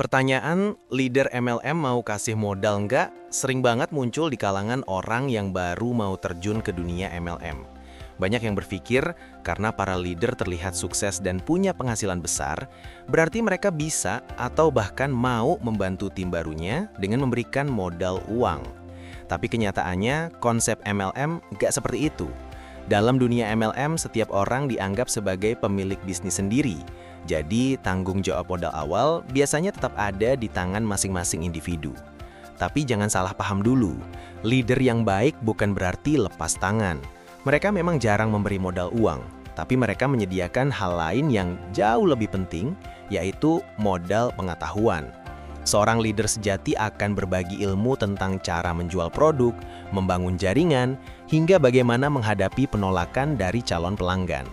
Pertanyaan, leader MLM mau kasih modal nggak? Sering banget muncul di kalangan orang yang baru mau terjun ke dunia MLM. Banyak yang berpikir, karena para leader terlihat sukses dan punya penghasilan besar, berarti mereka bisa atau bahkan mau membantu tim barunya dengan memberikan modal uang. Tapi kenyataannya, konsep MLM nggak seperti itu. Dalam dunia MLM, setiap orang dianggap sebagai pemilik bisnis sendiri. Jadi, tanggung jawab modal awal biasanya tetap ada di tangan masing-masing individu. Tapi jangan salah paham dulu, leader yang baik bukan berarti lepas tangan. Mereka memang jarang memberi modal uang, tapi mereka menyediakan hal lain yang jauh lebih penting, yaitu modal pengetahuan. Seorang leader sejati akan berbagi ilmu tentang cara menjual produk, membangun jaringan, hingga bagaimana menghadapi penolakan dari calon pelanggan.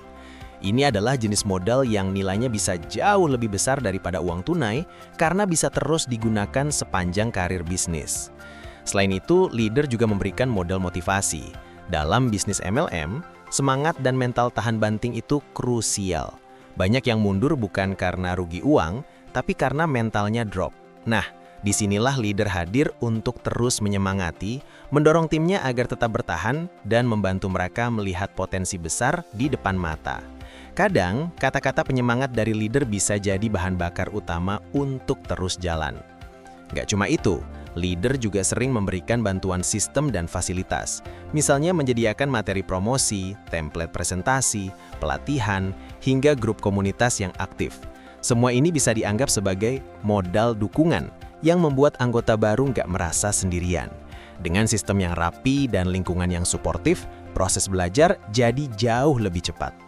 Ini adalah jenis modal yang nilainya bisa jauh lebih besar daripada uang tunai karena bisa terus digunakan sepanjang karir bisnis. Selain itu, leader juga memberikan modal motivasi. Dalam bisnis MLM, semangat dan mental tahan banting itu krusial. Banyak yang mundur bukan karena rugi uang, tapi karena mentalnya drop. Nah, disinilah leader hadir untuk terus menyemangati, mendorong timnya agar tetap bertahan, dan membantu mereka melihat potensi besar di depan mata. Kadang, kata-kata penyemangat dari leader bisa jadi bahan bakar utama untuk terus jalan. Gak cuma itu, leader juga sering memberikan bantuan sistem dan fasilitas. Misalnya menyediakan materi promosi, template presentasi, pelatihan, hingga grup komunitas yang aktif. Semua ini bisa dianggap sebagai modal dukungan yang membuat anggota baru nggak merasa sendirian. Dengan sistem yang rapi dan lingkungan yang suportif, proses belajar jadi jauh lebih cepat.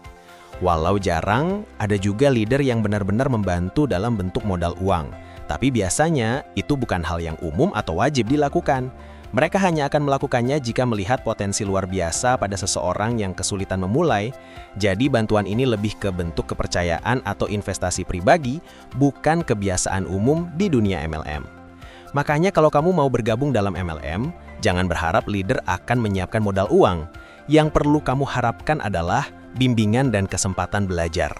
Walau jarang, ada juga leader yang benar-benar membantu dalam bentuk modal uang. Tapi biasanya itu bukan hal yang umum atau wajib dilakukan. Mereka hanya akan melakukannya jika melihat potensi luar biasa pada seseorang yang kesulitan memulai. Jadi bantuan ini lebih ke bentuk kepercayaan atau investasi pribadi, bukan kebiasaan umum di dunia MLM. Makanya kalau kamu mau bergabung dalam MLM, jangan berharap leader akan menyiapkan modal uang. Yang perlu kamu harapkan adalah bimbingan dan kesempatan belajar.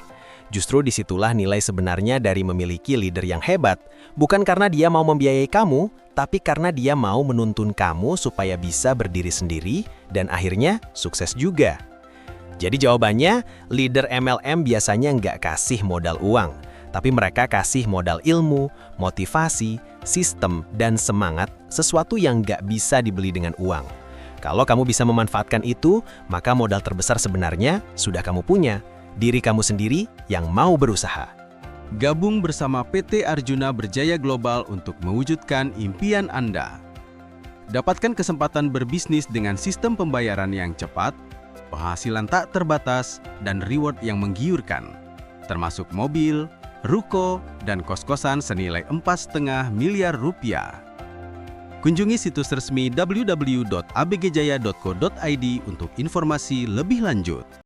Justru disitulah nilai sebenarnya dari memiliki leader yang hebat, bukan karena dia mau membiayai kamu, tapi karena dia mau menuntun kamu supaya bisa berdiri sendiri dan akhirnya sukses juga. Jadi jawabannya, leader MLM biasanya nggak kasih modal uang, tapi mereka kasih modal ilmu, motivasi, sistem, dan semangat, sesuatu yang nggak bisa dibeli dengan uang. Kalau kamu bisa memanfaatkan itu, maka modal terbesar sebenarnya sudah kamu punya, diri kamu sendiri yang mau berusaha. Gabung bersama PT Arjuna Berjaya Global untuk mewujudkan impian Anda. Dapatkan kesempatan berbisnis dengan sistem pembayaran yang cepat, penghasilan tak terbatas, dan reward yang menggiurkan, termasuk mobil, ruko, dan kos-kosan senilai 4,5 miliar rupiah. Kunjungi situs resmi www.abgjaya.co.id untuk informasi lebih lanjut.